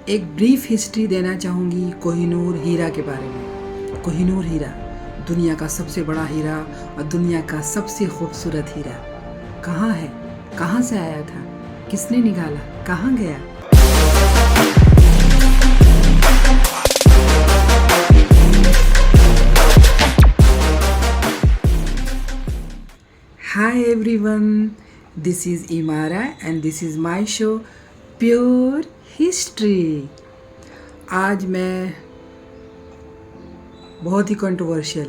एक brief history देना चाहूँगी कोहिनूर हीरा के बारे में। कोहिनूर हीरा दुनिया का सबसे बड़ा हीरा और दुनिया का सबसे खूबसूरत हीरा कहाँ है, कहाँ से आया था, किसने निकाला, कहाँ गया। Hi everyone, this is Imara and this is my show Pure History। आज मैं बहुत ही कंट्रोवर्शियल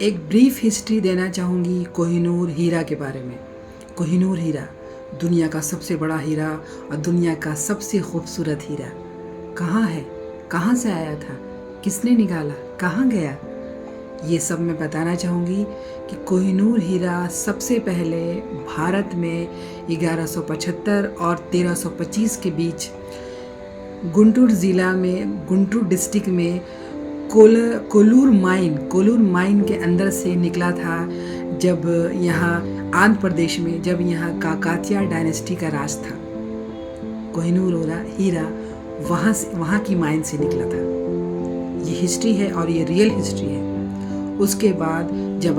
एक ब्रीफ हिस्ट्री देना चाहूँगी कोहिनूर हीरा के बारे में। कोहिनूर हीरा दुनिया का सबसे बड़ा हीरा और दुनिया का सबसे खूबसूरत हीरा कहाँ है, कहाँ से आया था, किसने निकाला, कहाँ गया, ये सब मैं बताना चाहूँगी कि कोहिनूर हीरा सबसे पहले भारत में 1175 और 1325 के बीच गुंटूर ज़िला में, गुंटूर डिस्ट्रिक्ट में कोलूर माइन के अंदर से निकला था। जब यहाँ आंध्र प्रदेश में जब यहाँ काकातिया डायनेस्टी का राज था, कोहिनूर हीरा वहाँ की माइन से निकला था। ये हिस्ट्री है और ये रियल हिस्ट्री है। उसके बाद जब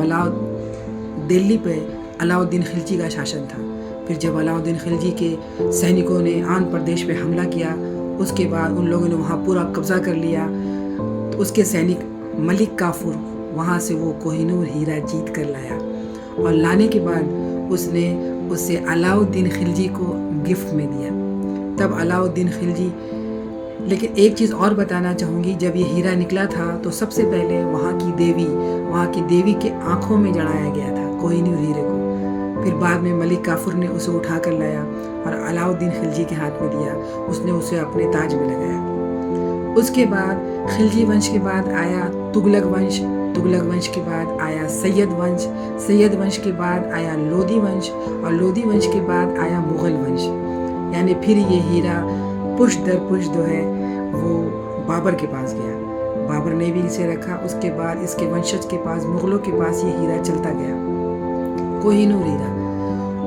दिल्ली पे अलाउद्दीन खिलजी का शासन था, फिर जब अलाउद्दीन खिलजी के सैनिकों ने आंध्र प्रदेश पे हमला किया, उसके बाद उन लोगों ने वहाँ पूरा कब्ज़ा कर लिया। तो उसके सैनिक मलिक काफूर वहाँ से वो कोहिनूर हीरा जीत कर लाया और लाने के बाद उसने उसे अलाउद्दीन खिलजी को गिफ्ट में दिया। तब अलाउद्दीन खिलजी, लेकिन एक चीज़ और बताना चाहूँगी, जब ये हीरा निकला था तो सबसे पहले वहाँ की देवी के आँखों में जड़ाया गया था कोहिनूर हीरे को। फिर बाद में मलिक काफूर ने उसे उठा कर लाया और अलाउद्दीन खिलजी के हाथ में दिया। उसने उसे अपने ताज में लगाया। उसके बाद खिलजी वंश के बाद आया तुगलक वंश के बाद आया सैयद वंश के बाद आया लोधी वंश और लोधी वंश के बाद आया मुग़ल वंश। यानी फिर ये हीरा पुष्ट दर पुष्ट जो है वो बाबर के पास गया। बाबर ने भी इसे रखा। उसके बाद इसके वंशज के पास, मुग़लों के पास ये हीरा चलता गया, कोहिनूर हीरा।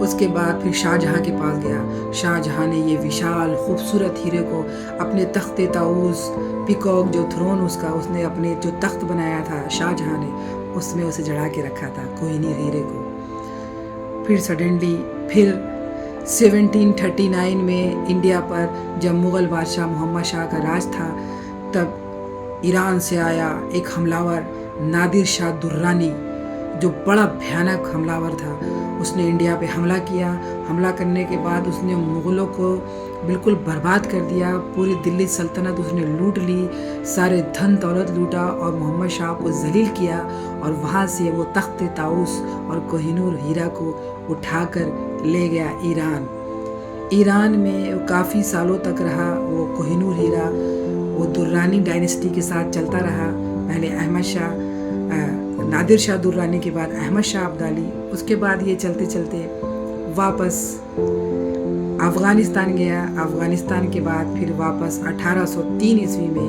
उसके बाद फिर शाहजहाँ के पास गया। शाहजहाँ ने ये विशाल खूबसूरत हीरे को अपने तख्ते ताऊस, पीकॉक जो थ्रोन उसने अपने जो तख्त बनाया था शाहजहाँ ने, उसमें उसे जड़ा के रखा था कोहिनूर हीरे को। फिर सडनली 1739 में इंडिया पर जब मुग़ल बादशाह मोहम्मद शाह का राज था, तब ईरान से आया एक हमलावर नादिर शाह दुर्रानी, जो बड़ा भयानक हमलावर था। उसने इंडिया पे हमला किया। हमला करने के बाद उसने मुग़लों को बिल्कुल बर्बाद कर दिया। पूरी दिल्ली सल्तनत उसने लूट ली, सारे धन दौलत लूटा और मोहम्मद शाह को जलील किया। और वहाँ से वो तख्त ताऊस और कोहिनूर हीरा को उठाकर ले गया ईरान में काफ़ी सालों तक रहा वो कोहिनूर हीरा। वो दुर्रानी डायनेस्टी के साथ चलता रहा। पहले अहमद शाह, नादिर शाह दुर्रानी के बाद अहमद शाह अब्दाली। उसके बाद ये चलते चलते वापस अफ़गानिस्तान गया। अफ़गानिस्तान के बाद फिर वापस 1803 ईस्वी में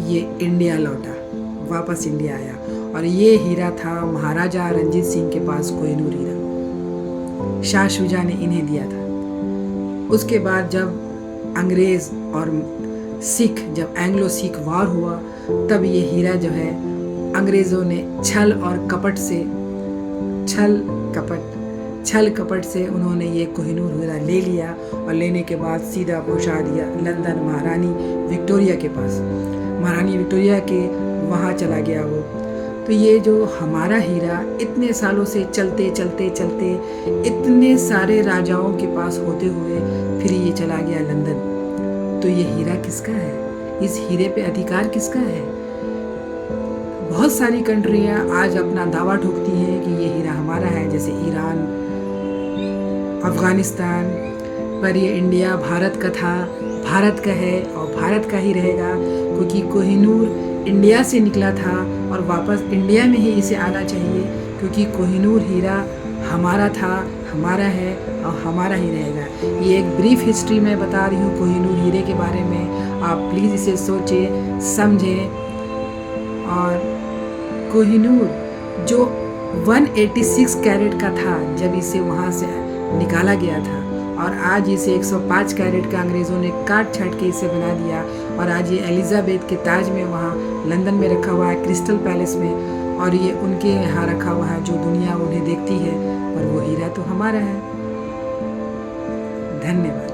ये इंडिया लौटा, वापस इंडिया आया। और ये हीरा था महाराजा रंजीत सिंह के पास, कोहिनूर हीरा शाह शुजा ने इन्हें दिया था। उसके बाद जब अंग्रेज़ और सिख, जब एंग्लो सिख वार हुआ, तब ये हीरा जो है अंग्रेज़ों ने छल कपट से उन्होंने ये कोहिनूर हीरा ले लिया और लेने के बाद सीधा पहुंचा दिया लंदन महारानी विक्टोरिया के पास। महारानी विक्टोरिया के वहाँ चला गया वो। तो ये जो हमारा हीरा इतने सालों से चलते इतने सारे राजाओं के पास होते हुए फिर ये चला गया लंदन। तो ये हीरा किसका है? इस हीरे पे अधिकार किसका है? बहुत सारी कंट्रियां आज अपना दावा ठोकती हैं कि ये हीरा हमारा है, जैसे ईरान, अफ़गानिस्तान। पर ये इंडिया भारत का था, भारत का है और भारत का ही रहेगा, क्योंकि कोहिनूर इंडिया से निकला था और वापस इंडिया में ही इसे आना चाहिए, क्योंकि कोहिनूर हीरा हमारा था, हमारा है और हमारा ही रहेगा। ये एक ब्रीफ हिस्ट्री मैं बता रही हूँ कोहिनूर हीरे के बारे में। आप प्लीज़ इसे सोचें, समझें। और कोहिनूर जो 186 कैरेट का था, जब इसे वहाँ से निकाला गया था, और आज इसे 105 कैरेट का अंग्रेज़ों ने काट छाट के इसे बना दिया और आज ये एलिज़ाबेथ के ताज में वहाँ लंदन में रखा हुआ है, क्रिस्टल पैलेस में। और ये उनके यहाँ रखा हुआ है, जो दुनिया उन्हें देखती है, पर वो हीरा तो हमारा है। धन्यवाद।